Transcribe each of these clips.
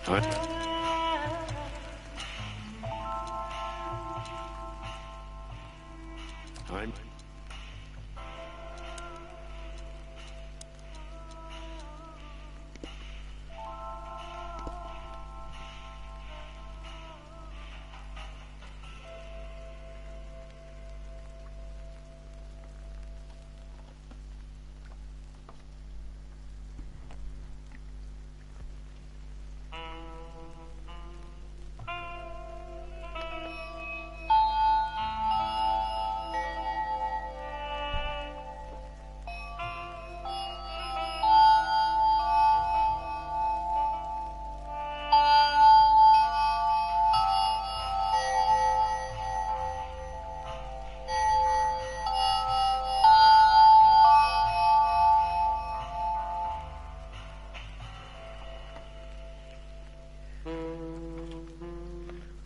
I'm...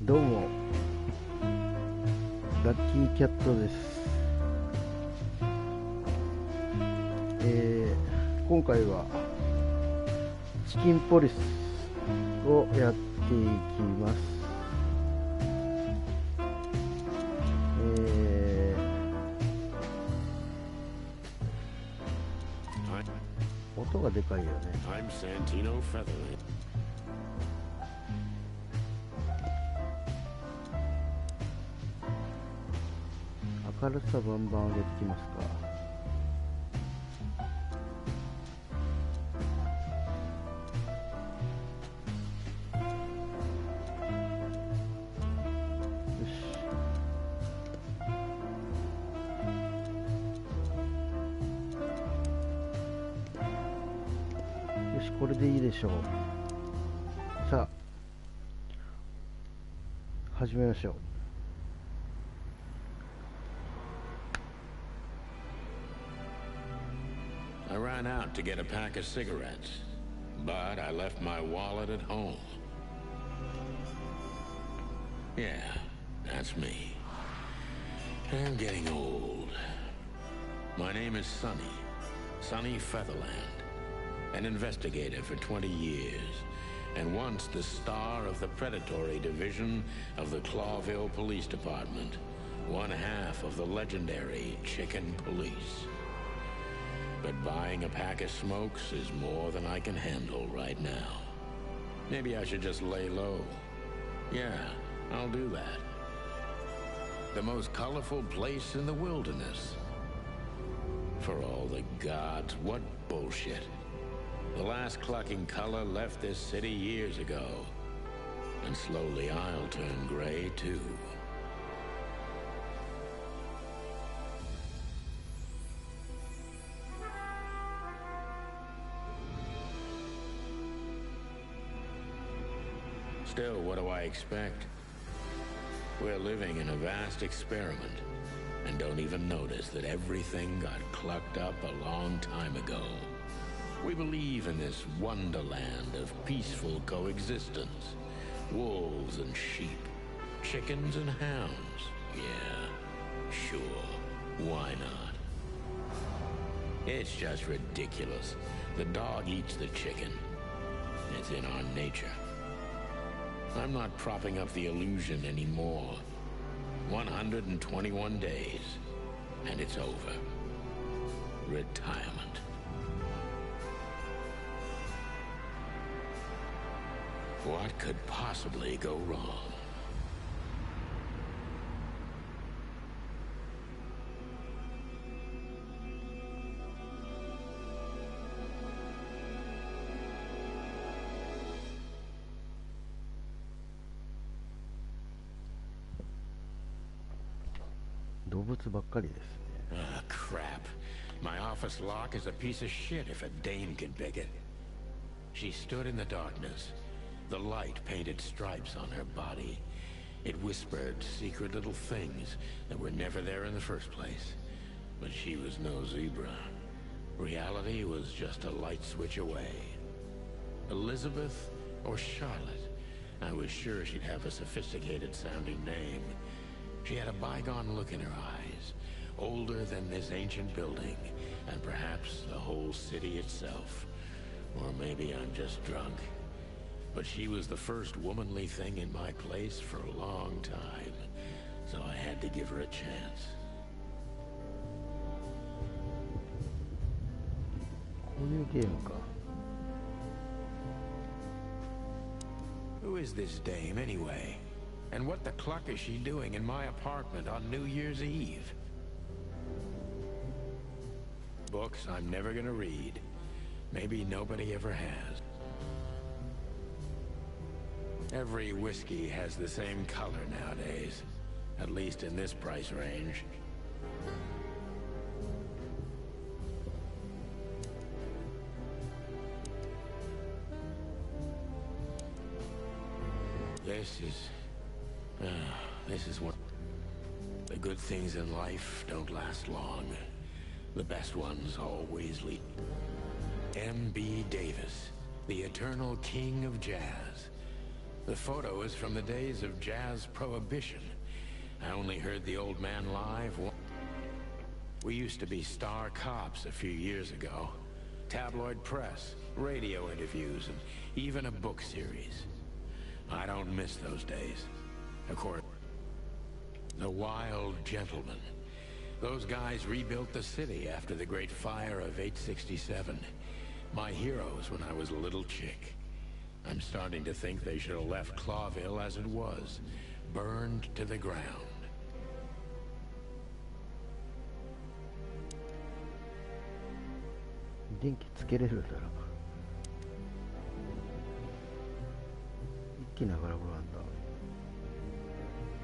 どうも、ラッキーキャットです。今回はチキンポリスをやっていきます。音がでかいよね。明るさバンバン上げてきますか。よし。よし、これでいいでしょう。さあ、始めましょう。I ran out to get a pack of cigarettes, but I left my wallet at home. Yeah, that's me. I'm getting old. My name is Sonny Featherland, an investigator for 20 years, and once the star of the predatory division of the Clawville Police Department, one half of the legendary Chicken Police. But buying a pack of smokes is more than I can handle right now. Maybe I should just lay low. Yeah, I'll do that. The most colorful place in the wilderness. For all the gods, what bullshit. The last clucking color left this city years ago. And slowly I'll turn gray too. Still, what do I expect? We're living in a vast experiment, and don't even notice that everything got clucked up a long time ago. We believe in this wonderland of peaceful coexistence. Wolves and sheep, chickens and hounds. Yeah, sure, why not? It's just ridiculous. The dog eats the chicken. It's in our nature. I'm not propping up the illusion anymore. 121 days, and it's over. Retirement. What could possibly go wrong? Ah, crap. My office lock is a piece of shit if a dame can pick it. She stood in the darkness. The light painted stripes on her body. It whispered secret little things that were never there in the first place. But she was no zebra. Reality was just a light switch away. Elizabeth or Charlotte? I was sure she'd have a sophisticated sounding name. She had a bygone look in her eyes, older than this ancient building, and perhaps the whole city itself. Or maybe I'm just drunk. but she was the first womanly thing in my place for a long time, so I had to give her a chance. こういうゲームか。Who is this dame, anyway? And what the cluck is she doing in my apartment on New Year's Eve? Books I'm never gonna read. Maybe nobody ever has. Every whiskey has the same color nowadays, at least in this price range. This is what... The good things in life don't last long. The best ones always lead. M.B. Davis, the eternal king of jazz. The photo is from the days of jazz prohibition. I only heard the old man live once. We used to be star cops a few years ago. Tabloid press, radio interviews, and even a book series. I don't miss those days. Of course, the wild gentlemen. Those guys rebuilt the city after the Great Fire of 867. My heroes when I was a little chick. I'm starting to think they should have left Clawville as it was, burned to the ground. 電気つけれるだろう。一気に上がることなんだ。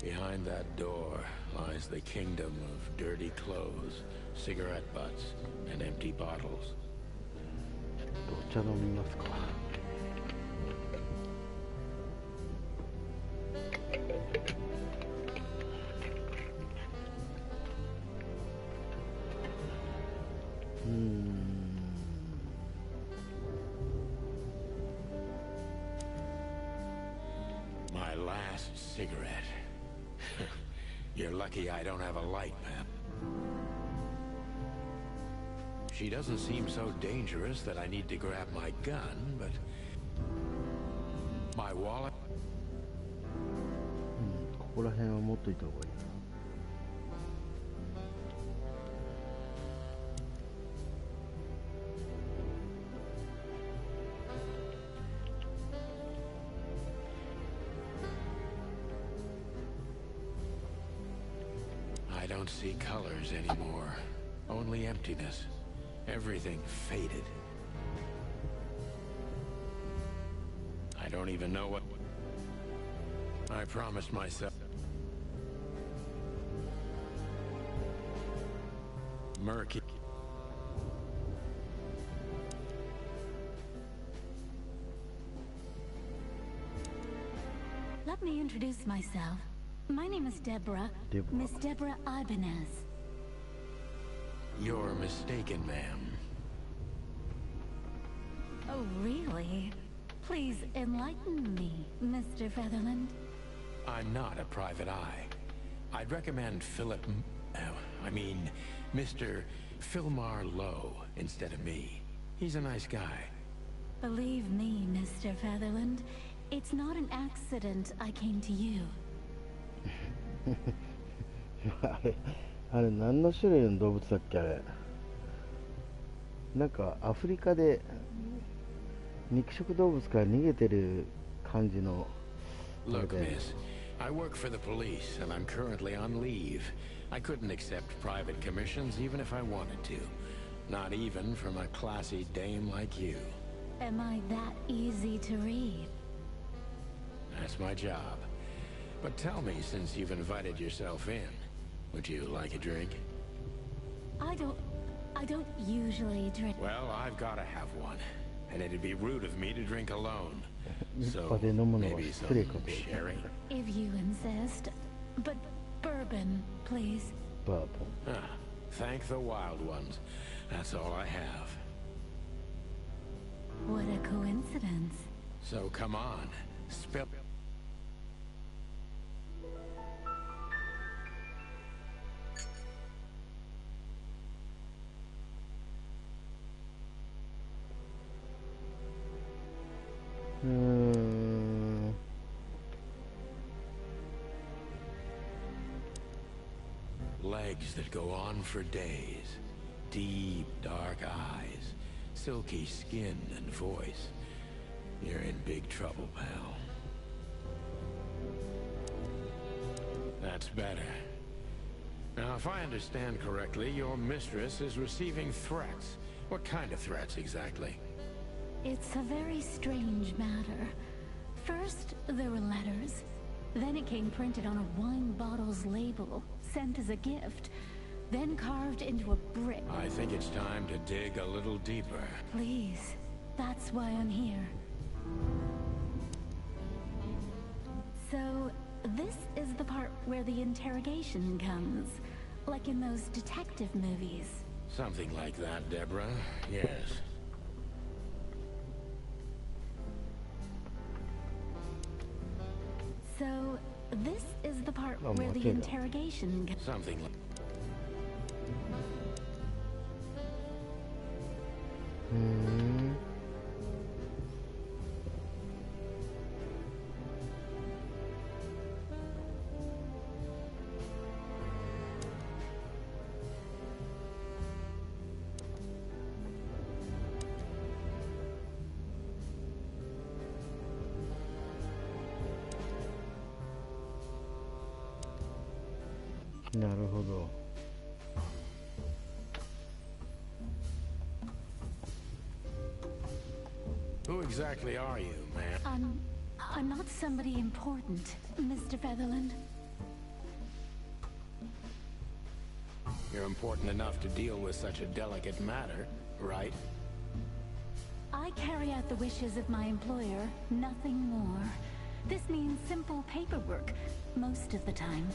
Behind that door lies the kingdom of dirty clothes, cigarette butts, and empty bottles. お茶飲みますか。My last cigarette. You're lucky I don't have a light, ma'am. She doesn't seem so dangerous that I need to grab my gun, but... My wallet? ここら辺は持っといた方がいいな。I don't see colors anymore. Only emptiness. Everything faded. I don't even know what... I promised myself... Murky. Let me introduce myself. My name is Deborah. Miss Deborah Ibanez. You're mistaken, ma'am. Oh, really? Please enlighten me, Mr. Featherland. I'm not a private eye. I'd recommend Mr. Philmar Lowe instead of me. He's a nice guy. Believe me, Mr. Featherland, it's not an accident I came to you. あれ何の種類の動物だっけあれ。なんかアフリカで肉食動物から逃げてる感じの。Look, miss, I work for the police and I'm currently on leave. I couldn't accept private commissions even if I wanted to. Not even from a classy dame like you. Am I that easy to read? That's my job. But tell me, since you've invited yourself in, would you like a drink? I don't usually drink. Well, I've got to have one. And it'd be rude of me to drink alone. So, 一杯で飲むのは maybe 失 some 礼かと。 sherry? If you insist. But bourbon, please. バーボン。 Ah, thank the wild ones. That's all I have. What a coincidence. So come on, spill. legs that go on for days. Deep, dark eyes. Silky skin and voice. You're in big trouble, pal. That's better. Now, if I understand correctly, your mistress is receiving threats. What kind of threats, exactly? It's a very strange matter. First, there were letters. Then it came printed on a wine bottle's label, sent as a gift. Then carved into a brick. I think it's time to dig a little deeper. Please, that's why I'm here. So, this is the part where the interrogation comes. Like in those detective movies. Something like that, Deborah. Yes. So, this is the part where the interrogation comes. Something like...なるほど。Who exactly are you, man? I'm not somebody important, Mr. Featherland. You're important enough to deal with such a delicate matter, right? I carry out the wishes of my employer, nothing more. This means simple paperwork, most of the time.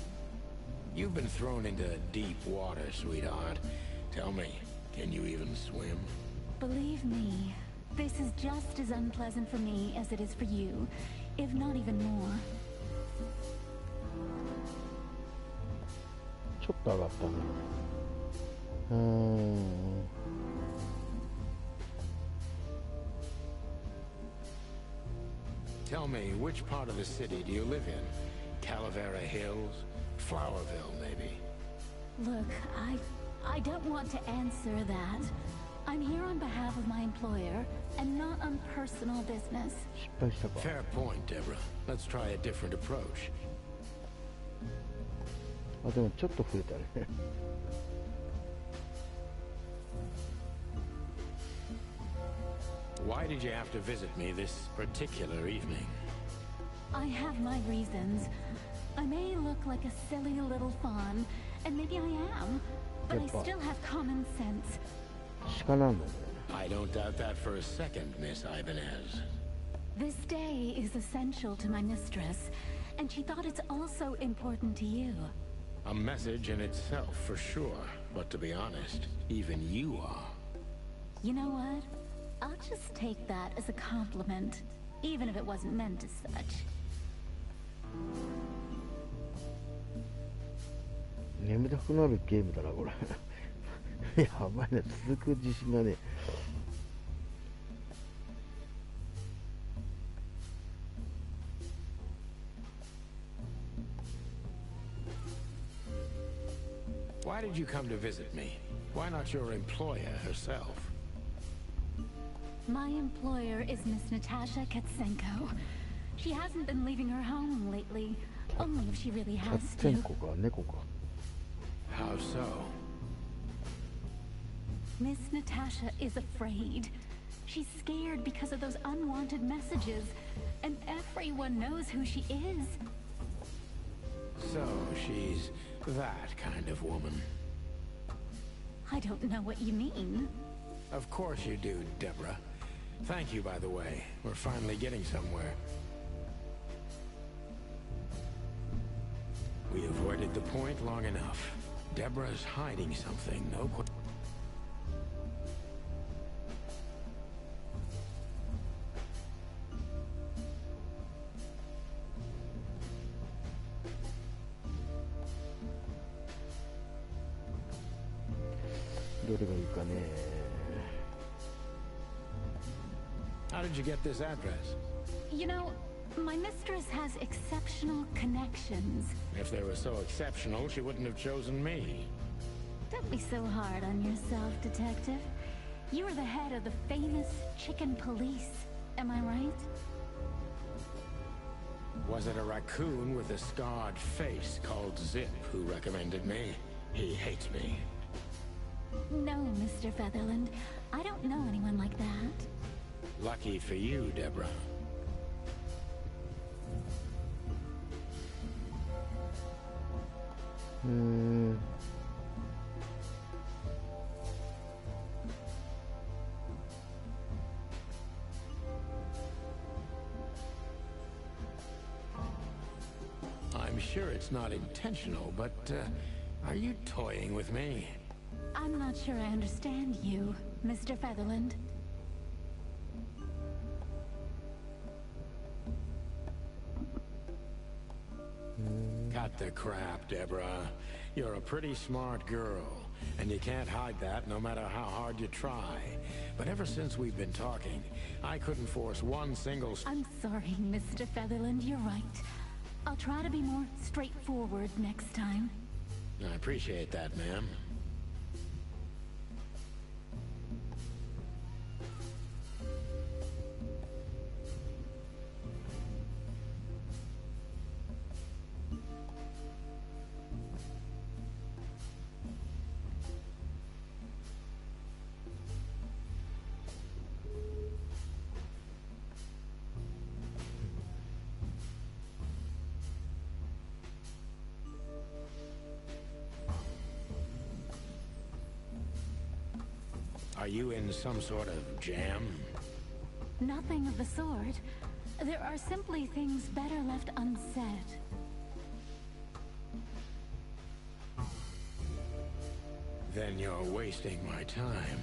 You've been thrown into deep water, sweetheart. Tell me, can you even swim? Believe me, this is just as unpleasant for me as it is for you, if not even more. ちょっと上がったね。Tell me, which part of the city do you live in? Calavera Hills? Flowerville, maybe? Look, I don't want to answer that. I'm here on behalf of my employer, and not on personal business. 失敗したか。 Fair point, Deborah. Let's try a different approach. あ、でもちょっと増えたね。Why did you have to visit me this particular evening? I have my reasons. I may look like a silly little fawn, and maybe I am, but I still have common sense. 鹿なんだね。 I don't doubt that for a second, Miss Ibanez. This day is essential to my mistress, and she thought it's also important to you. A message in itself, for sure. But to be honest, even you are. You know what? I'll just take that as a compliment, even if it wasn't meant as such. 眠たくなるゲームだなこれ。やばいね、続く自信がね。Why did you come to visit me? Why not your employer herself? My employer is Miss Natasha Katsenko. She hasn't been leaving her home lately, only if she really キャ has ッツェン to. コか猫か。 How so? Miss Natasha is afraid. She's scared because of those unwanted messages, and everyone knows who she is. So she's that kind of woman. I don't know what you mean. Of course you do, Deborah. Thank you, by the way. We're finally getting somewhere. We avoided the point long enough. Deborah's hiding something, no question. You know, My mistress has exceptional connections. If they were so exceptional, she wouldn't have chosen me. Don't be so hard on yourself, Detective. You are the head of the famous chicken police. Am I right? Was it a raccoon with a scarred face called Zip who recommended me? He hates me. No, Mr. Featherland. I don't know anyone like that. Lucky for you, Deborah. I'm sure it's not intentional, but are you toying with me? I'm not sure I understand you, Mr. Featherland. Cut the crap, Deborah. You're a pretty smart girl, and you can't hide that no matter how hard you try. But ever since we've been talking, I couldn't force one single... I'm sorry, Mr. Featherland, you're right. I'll try to be more straightforward next time. I appreciate that, ma'am. Are you in some sort of jam? Nothing of the sort. There are simply things better left unsaid. Then you're wasting my time.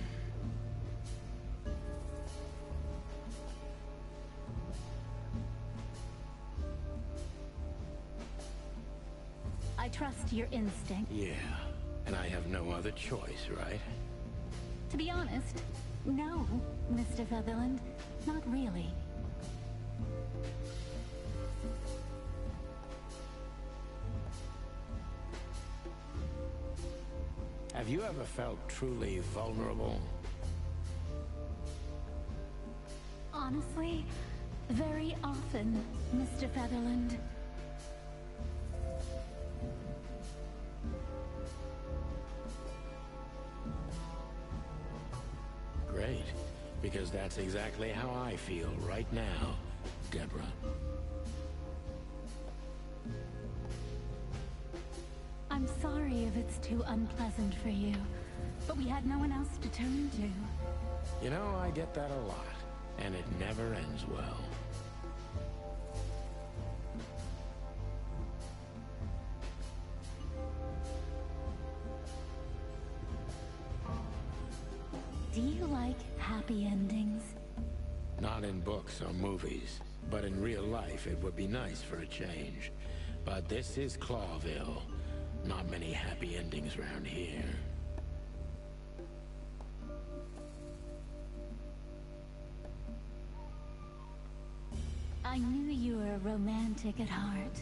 I trust your instinct. Yeah, and I have no other choice, right? To be honest, no, Mr. Featherland. Not really. Have you ever felt truly vulnerable? Honestly, very often, Mr. Featherland. Great, because that's exactly how I feel right now, Deborah. I'm sorry if it's too unpleasant for you, but we had no one else to turn to. You know, I get that a lot, and it never ends well. Do you like happy endings? Not in books or movies, but in real life it would be nice for a change. But this is Clawville. Not many happy endings around here. I knew you were romantic at heart.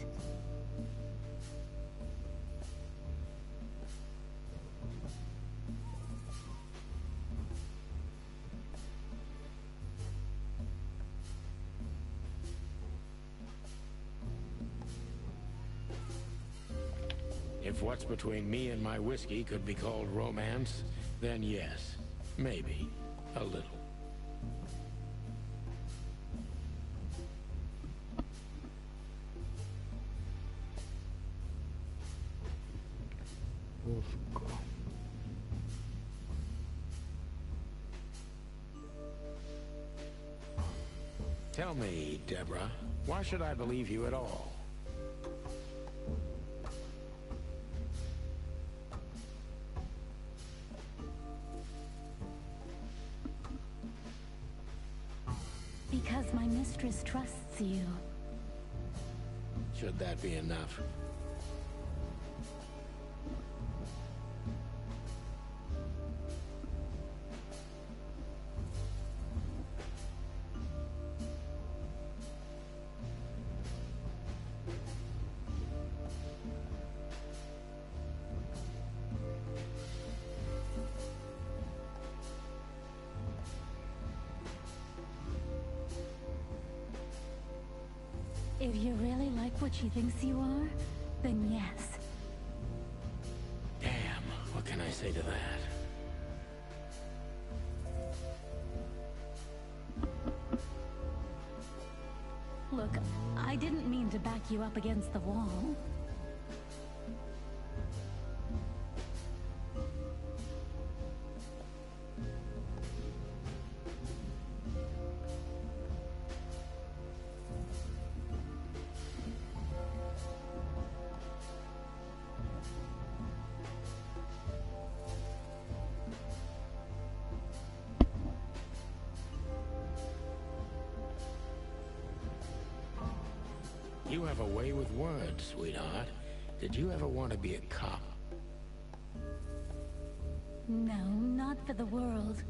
If what's between me and my whiskey could be called romance, then yes, maybe, a little. Tell me, Deborah, why should I believe you at all? Because my mistress trusts you. Should that be enough? If you really like what she thinks you are, then yes. Damn, what can I say to that? Look, I didn't mean to back you up against the wall. You have a way with words, sweetheart. Did you ever want to be a cop? No, not for the world.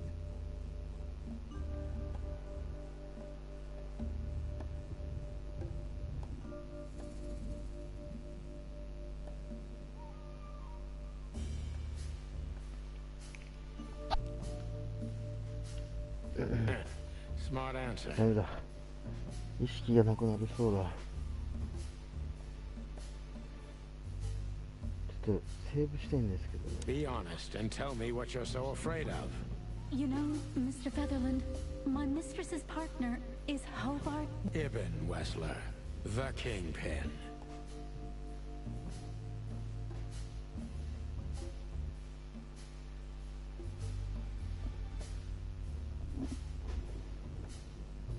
Smart answer. ダメだ。意識がなくなりそうだ。ちょっとセーブしたいんですけどね。Be honest and tell me what you're so afraid of. You know, Mr. Featherland, my mistress's partner is Hobart. Ibn Wessler, the Kingpin.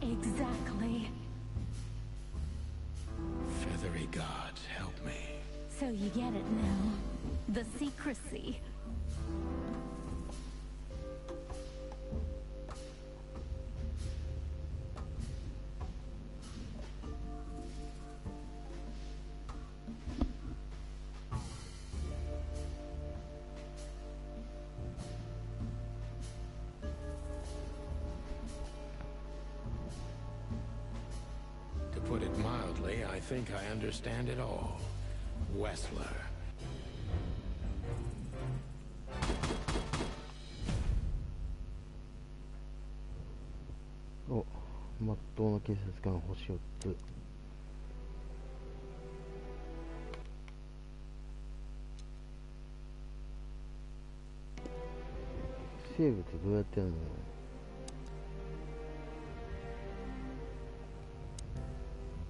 Exactly. Feathery gods, help me. So you get it now. The secrecy. To put it mildly, I think I understand it all. Wessler. お、まっとうな警察官星4つ。セーブってどうやってやるの？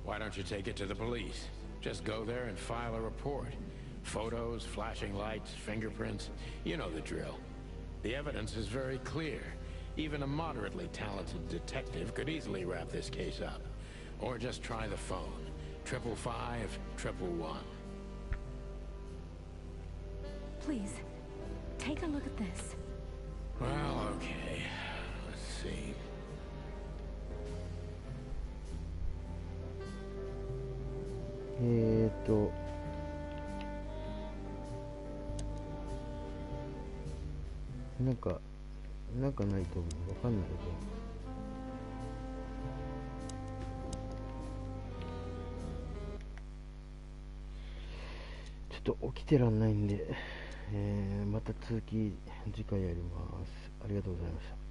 Why don't you take it to the police? Just go there and file a report. Photos, flashing lights, fingerprints. You know the drill. The evidence is very clear. Even a moderately talented detective could easily wrap this case up. Or just try the phone. 555-111. Please, take a look at this. Well, okay. Let's see. .なんかないとわかんないけど、ちょっと起きてらんないんで、また続き次回やります。ありがとうございました。